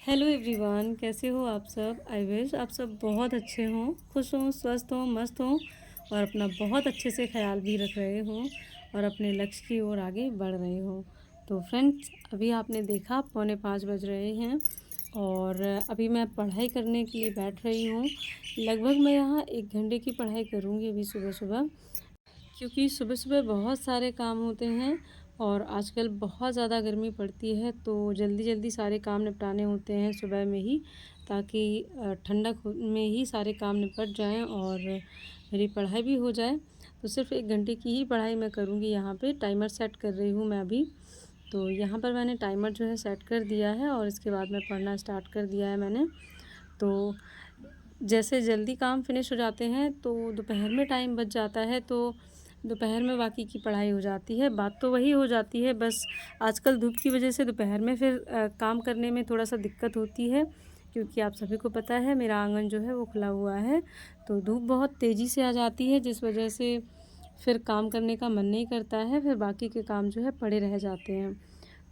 Hello everyone, कैसे हो आप सब। आई विश आप सब बहुत अच्छे हों, खुश हों, स्वस्थ हों, मस्त हों और अपना बहुत अच्छे से ख्याल भी रख रहे हों और अपने लक्ष्य की ओर आगे बढ़ रहे हों। तो फ्रेंड्स, अभी आपने देखा 4:45 बज रहे हैं और अभी मैं पढ़ाई करने के लिए बैठ रही हूँ। लगभग मैं यहाँ 1 घंटे की पढ़ाई करूँगी अभी सुबह सुबह, क्योंकि सुबह सुबह बहुत सारे काम होते हैं और आजकल बहुत ज़्यादा गर्मी पड़ती है, तो जल्दी जल्दी सारे काम निपटाने होते हैं सुबह में ही, ताकि ठंडक में ही सारे काम निपट जाएं और मेरी पढ़ाई भी हो जाए। तो सिर्फ 1 घंटे की ही पढ़ाई मैं करूँगी। यहाँ पे टाइमर सेट कर रही हूँ मैं अभी। तो यहाँ पर मैंने टाइमर जो है सेट कर दिया है और इसके बाद मैं पढ़ना स्टार्ट कर दिया है मैंने। तो जैसे जल्दी काम फिनिश हो जाते हैं तो दोपहर में टाइम बच जाता है, तो दोपहर में बाकी की पढ़ाई हो जाती है। बात तो वही हो जाती है, बस आजकल धूप की वजह से दोपहर में फिर काम करने में थोड़ा सा दिक्कत होती है, क्योंकि आप सभी को पता है मेरा आंगन जो है वो खुला हुआ है, तो धूप बहुत तेज़ी से आ जाती है, जिस वजह से फिर काम करने का मन नहीं करता है, फिर बाकी के काम जो है पड़े रह जाते हैं।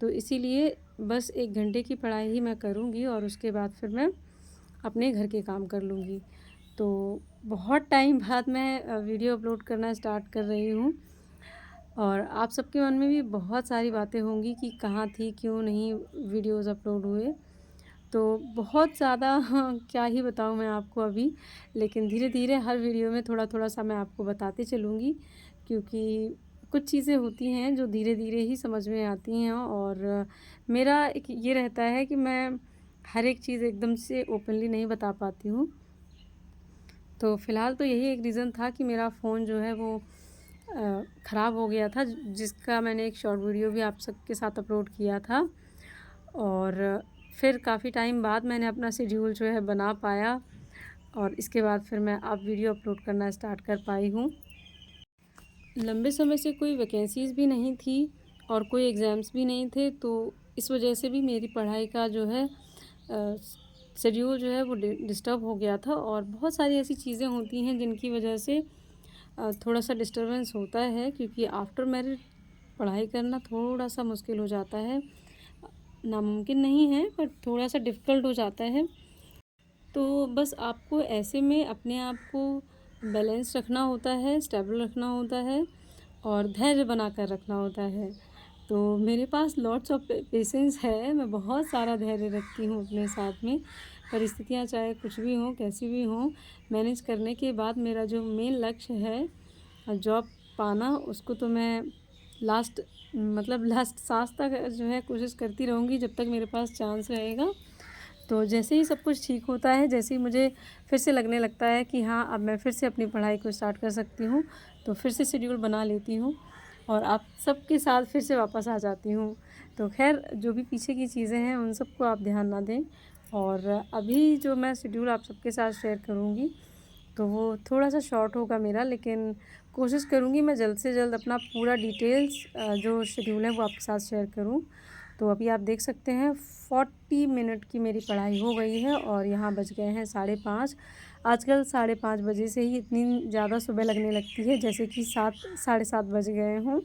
तो इसीलिए बस 1 घंटे की पढ़ाई ही मैं करूँगी और उसके बाद फिर मैं अपने घर के काम कर लूँगी। तो बहुत टाइम बाद मैं वीडियो अपलोड करना स्टार्ट कर रही हूँ और आप सबके मन में भी बहुत सारी बातें होंगी कि कहाँ थी, क्यों नहीं वीडियोज़ अपलोड हुए। तो बहुत ज़्यादा क्या ही बताऊँ मैं आपको अभी, लेकिन धीरे-धीरे हर वीडियो में थोड़ा-थोड़ा सा मैं आपको बताती चलूँगी, क्योंकि कुछ चीज़ें होती हैं जो धीरे-धीरे ही समझ में आती हैं और मेरा एक ये रहता है कि मैं हर एक चीज़ एकदम से ओपनली नहीं बता पाती हूँ। तो फ़िलहाल तो यही एक रीज़न था कि मेरा फ़ोन जो है वो ख़राब हो गया था, जिसका मैंने एक शॉर्ट वीडियो भी आप सबके साथ अपलोड किया था और फिर काफ़ी टाइम बाद मैंने अपना शेड्यूल जो है बना पाया और इसके बाद फिर मैं अब वीडियो अपलोड करना स्टार्ट कर पाई हूँ। लंबे समय से कोई वैकेंसीज़ भी नहीं थी और कोई एग्ज़ाम्स भी नहीं थे, तो इस वजह से भी मेरी पढ़ाई का जो है शेड्यूल जो है वो डिस्टर्ब हो गया था और बहुत सारी ऐसी चीज़ें होती हैं जिनकी वजह से थोड़ा सा डिस्टर्बेंस होता है, क्योंकि आफ्टर मैरिज पढ़ाई करना थोड़ा सा मुश्किल हो जाता है। नामुमकिन नहीं है, पर थोड़ा सा डिफ़िकल्ट हो जाता है। तो बस आपको ऐसे में अपने आप को बैलेंस रखना होता है, स्टेबल रखना होता है और धैर्य बनाकर रखना होता है। तो मेरे पास लॉट्स ऑफ पेशेंस है, मैं बहुत सारा धैर्य रखती हूँ अपने साथ में। परिस्थितियाँ चाहे कुछ भी हों, कैसी भी हों, मैनेज करने के बाद मेरा जो मेन लक्ष्य है जॉब पाना, उसको तो मैं लास्ट सांस तक जो है कोशिश करती रहूँगी, जब तक मेरे पास चांस रहेगा। तो जैसे ही सब कुछ ठीक होता है, जैसे ही मुझे फिर से लगने लगता है कि हाँ, अब मैं फिर से अपनी पढ़ाई को स्टार्ट कर सकती हूँ, तो फिर से शेड्यूल बना लेती हूँ और आप सबके साथ फिर से वापस आ जाती हूँ। तो ख़ैर, जो भी पीछे की चीज़ें हैं उन सबको आप ध्यान ना दें और अभी जो मैं शेड्यूल आप सबके साथ शेयर करूँगी, तो वो थोड़ा-सा शॉर्ट होगा मेरा, लेकिन कोशिश करूँगी मैं जल्द से जल्द अपना पूरा डिटेल्स जो शेड्यूल है वो आपके साथ शेयर करूँ। तो अभी आप देख सकते हैं 40 मिनट की मेरी पढ़ाई हो गई है और यहाँ बज गए हैं 5:30। आजकल 5:30 बजे से ही इतनी ज़्यादा सुबह लगने लगती है, जैसे कि 7 साढ़े 7 बज गए हों।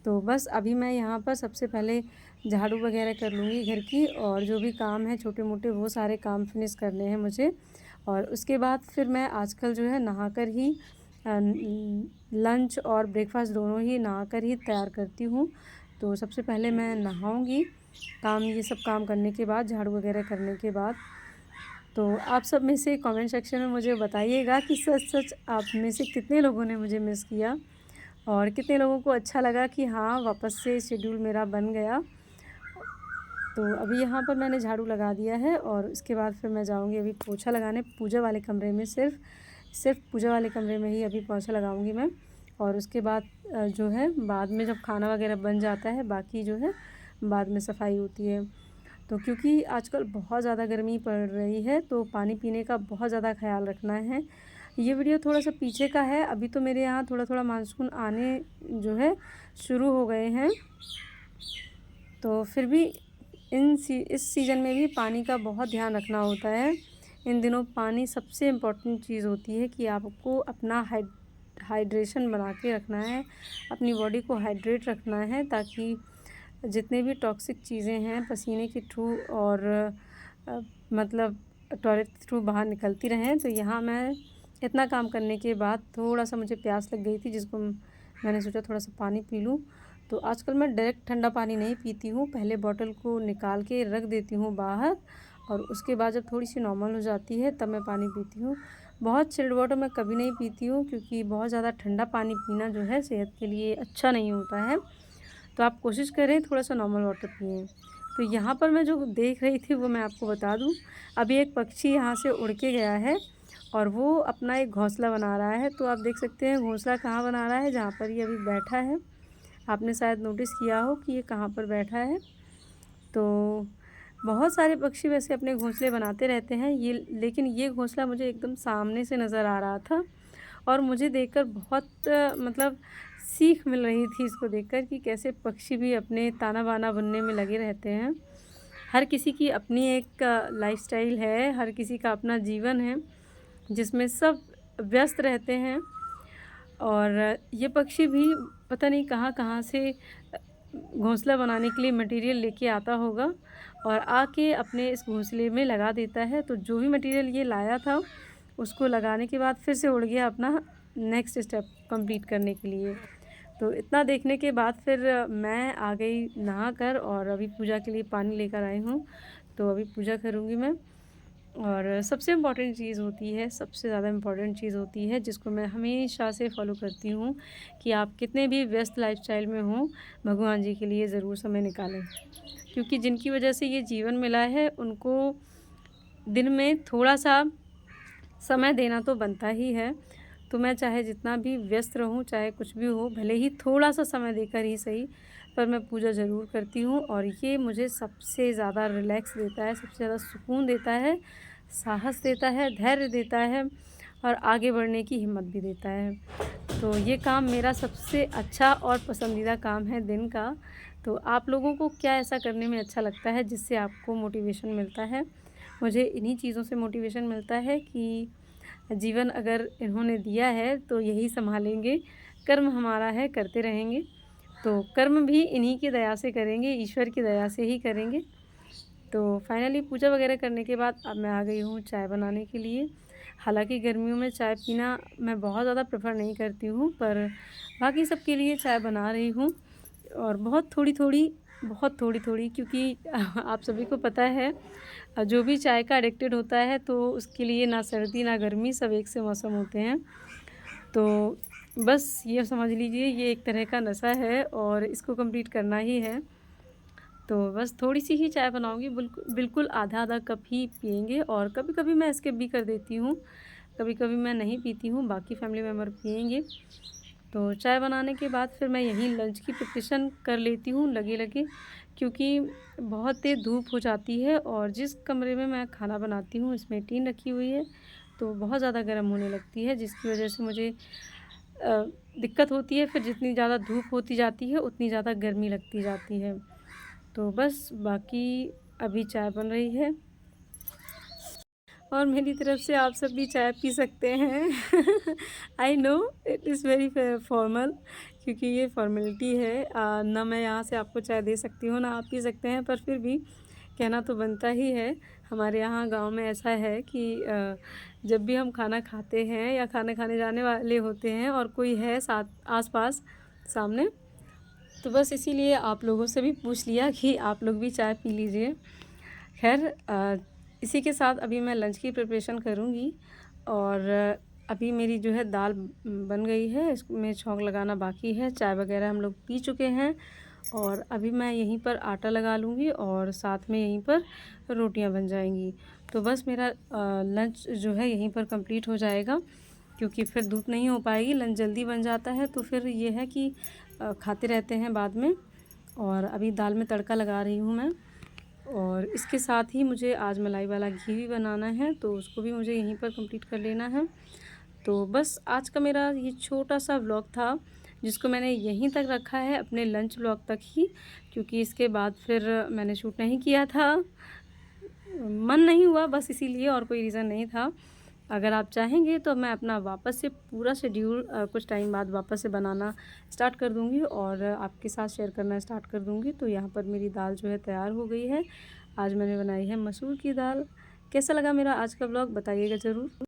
तो बस अभी मैं यहाँ पर सबसे पहले झाड़ू वगैरह कर लूँगी घर की, और जो भी काम है छोटे-मोटे वो सारे काम फिनिश करने हैं मुझे। और उसके बाद फिर मैं आजकल जो है नहाकर ही लंच और ब्रेकफ़ास्ट दोनों ही नहाकर ही तैयार करती हूँ। तो सबसे पहले मैं नहाऊँगी, ये सब काम करने के बाद, झाड़ू वगैरह करने के बाद। तो आप सब में से कमेंट सेक्शन में मुझे बताइएगा कि सच-सच आप में से कितने लोगों ने मुझे मिस किया और कितने लोगों को अच्छा लगा कि हाँ, वापस से शेड्यूल मेरा बन गया। तो अभी यहाँ पर मैंने झाड़ू लगा दिया है और इसके बाद फिर मैं जाऊँगी अभी पोछा लगाने पूजा वाले कमरे में। सिर्फ़ पूजा वाले कमरे में ही अभी पोछा लगाऊँगी मैं और उसके बाद जो है बाद में जब खाना वगैरह बन जाता है, बाकी जो है बाद में सफाई होती है। तो क्योंकि आजकल बहुत ज़्यादा गर्मी पड़ रही है, तो पानी पीने का बहुत ज़्यादा ख़्याल रखना है। ये वीडियो थोड़ा-सा पीछे का है, अभी तो मेरे यहाँ थोड़ा-थोड़ा मानसून आने जो है शुरू हो गए हैं। तो फिर भी इस सीज़न में भी पानी का बहुत ध्यान रखना होता है। इन दिनों पानी सबसे इम्पोर्टेंट चीज़ होती है कि आपको अपना हाइड्रेशन बना के रखना है, अपनी बॉडी को हाइड्रेट रखना है, ताकि जितने भी टॉक्सिक चीज़ें हैं पसीने के थ्रू और मतलब टॉयलेट के थ्रू बाहर निकलती रहें। तो यहाँ मैं इतना काम करने के बाद थोड़ा-सा मुझे प्यास लग गई थी, जिसको मैंने सोचा थोड़ा-सा पानी पी लूँ। तो आजकल मैं डायरेक्ट ठंडा पानी नहीं पीती हूँ, पहले बॉटल को निकाल के रख देती हूँ बाहर और उसके बाद जब थोड़ी-सी नॉर्मल हो जाती है तब मैं पानी पीती हूँ। बहुत चिल्ड वाटर मैं कभी नहीं पीती हूँ, क्योंकि बहुत ज़्यादा ठंडा पानी पीना जो है सेहत के लिए अच्छा नहीं होता है। तो आप कोशिश करें थोड़ा-सा नॉर्मल वाटर पिएँ। तो यहाँ पर मैं जो देख रही थी वो मैं आपको बता दूँ, अभी एक पक्षी यहाँ से उड़ के गया है और वो अपना एक घोंसला बना रहा है। तो आप देख सकते हैं घोंसला कहाँ बना रहा है, जहाँ पर ये अभी बैठा है। आपने शायद नोटिस किया हो कि ये कहाँ पर बैठा है। तो बहुत सारे पक्षी वैसे अपने घोंसले बनाते रहते हैं, लेकिन ये घोंसला मुझे एकदम सामने से नज़र आ रहा था और मुझे देखकर बहुत मतलब सीख मिल रही थी इसको देखकर कि कैसे पक्षी भी अपने ताना बाना बुनने में लगे रहते हैं। हर किसी की अपनी एक लाइफ़स्टाइल है, हर किसी का अपना जीवन है, जिसमें सब व्यस्त रहते हैं और ये पक्षी भी पता नहीं कहाँ-कहाँ से घोंसला बनाने के लिए मटेरियल लेके आता होगा और आके अपने इस घोंसले में लगा देता है। तो जो भी मटेरियल ये लाया था, उसको लगाने के बाद फिर से उड़ गया अपना नेक्स्ट स्टेप कंप्लीट करने के लिए। तो इतना देखने के बाद फिर मैं आ गई नहाकर और अभी पूजा के लिए पानी लेकर आई हूँ। तो अभी पूजा करूँगी मैं। और सबसे इम्पॉर्टेंट चीज़ होती है, सबसे ज़्यादा इम्पॉर्टेंट चीज़ होती है जिसको मैं हमेशा से फ़ॉलो करती हूँ कि आप कितने भी व्यस्त लाइफ़स्टाइल में हों, भगवान जी के लिए ज़रूर समय निकालें। क्योंकि जिनकी वजह से ये जीवन मिला है, उनको दिन में थोड़ा-सा समय देना तो बनता ही है। तो मैं चाहे जितना भी व्यस्त रहूँ, चाहे कुछ भी हो, भले ही थोड़ा-सा समय देकर ही सही, पर मैं पूजा ज़रूर करती हूँ और ये मुझे सबसे ज़्यादा रिलैक्स देता है, सबसे ज़्यादा सुकून देता है, साहस देता है, धैर्य देता है और आगे बढ़ने की हिम्मत भी देता है। तो ये काम मेरा सबसे अच्छा और पसंदीदा काम है दिन का। तो आप लोगों को क्या ऐसा करने में अच्छा लगता है जिससे आपको मोटिवेशन मिलता है? मुझे इन्हीं चीज़ों से मोटिवेशन मिलता है कि जीवन अगर इन्होंने दिया है तो यही सँभालेंगे, कर्म हमारा है करते रहेंगे। तो कर्म भी इन्हीं की दया से करेंगे, ईश्वर की दया से ही करेंगे। तो फाइनली पूजा वगैरह करने के बाद अब मैं आ गई हूँ चाय बनाने के लिए। हालाँकि गर्मियों में चाय पीना मैं बहुत ज़्यादा प्रेफ़र नहीं करती हूँ, पर बाकी सबके लिए चाय बना रही हूँ और बहुत थोड़ी-थोड़ी क्योंकि आप सभी को पता है जो भी चाय का एडिक्टेड होता है तो उसके लिए ना सर्दी ना गर्मी सब एक से मौसम होते हैं। तो बस ये समझ लीजिए ये एक तरह का नशा है और इसको कंप्लीट करना ही है। तो बस थोड़ी-सी ही चाय बनाऊँगी, बिल्कुल आधा-आधा कप ही पिएँगे और कभी-कभी मैं स्किप भी कर देती हूँ। कभी-कभी मैं नहीं पीती हूँ, बाकी फैमिली मेंबर पिएँगे। तो चाय बनाने के बाद फिर मैं यहीं लंच की प्रिपरेशन कर लेती हूँ लगे-लगे, क्योंकि बहुत तेज़ धूप हो जाती है और जिस कमरे में मैं खाना बनाती हूँ इसमें टीन रखी हुई है, तो बहुत ज़्यादा गर्म होने लगती है जिसकी वज़ह से मुझे अ, दिक्कत होती है। फिर जितनी ज़्यादा धूप होती जाती है उतनी ज़्यादा गर्मी लगती जाती है। तो बस बाकी अभी चाय बन रही है और मेरी तरफ से आप सब भी चाय पी सकते हैं। I know it is very formal, क्योंकि ये फॉर्मेलिटी है। ना मैं यहाँ से आपको चाय दे सकती हूँ, ना आप पी सकते हैं, पर फिर भी कहना तो बनता ही है। हमारे यहाँ गाँव में ऐसा है कि जब भी हम खाना खाते हैं या खाना खाने जाने वाले होते हैं और कोई है साथ आस-पास सामने, तो बस इसीलिए आप लोगों से भी पूछ लिया कि आप लोग भी चाय पी लीजिए। ख़ैर इसी के साथ अभी मैं लंच की प्रिपरेशन करूँगी और अभी मेरी जो है दाल बन गई है, इसमें छौंक लगाना बाकी है। चाय वग़ैरह हम लोग पी चुके हैं और अभी मैं यहीं पर आटा लगा लूँगी और साथ में यहीं पर रोटियां बन जाएंगी। तो बस मेरा लंच जो है यहीं पर कंप्लीट हो जाएगा, क्योंकि फिर धूप नहीं हो पाएगी। लंच जल्दी बन जाता है तो फिर ये है कि खाते रहते हैं बाद में। और अभी दाल में तड़का लगा रही हूँ मैं और इसके साथ ही मुझे आज मलाई वाला घी भी बनाना है, तो उसको भी मुझे यहीं पर कंप्लीट कर लेना है। तो बस आज का मेरा ये छोटा-सा व्लॉग था, जिसको मैंने यहीं तक रखा है अपने लंच व्लॉग तक ही, क्योंकि इसके बाद फिर मैंने शूट नहीं किया था। मन नहीं हुआ बस इसीलिए, और कोई रीज़न नहीं था। अगर आप चाहेंगे तो मैं अपना वापस से पूरा शेड्यूल कुछ टाइम बाद वापस से बनाना स्टार्ट कर दूँगी और आपके साथ शेयर करना स्टार्ट कर दूँगी। तो यहाँ पर मेरी दाल जो है तैयार हो गई है। आज मैंने बनाई है मसूर की दाल। कैसा लगा मेरा आज का ब्लॉग बताइएगा ज़रूर।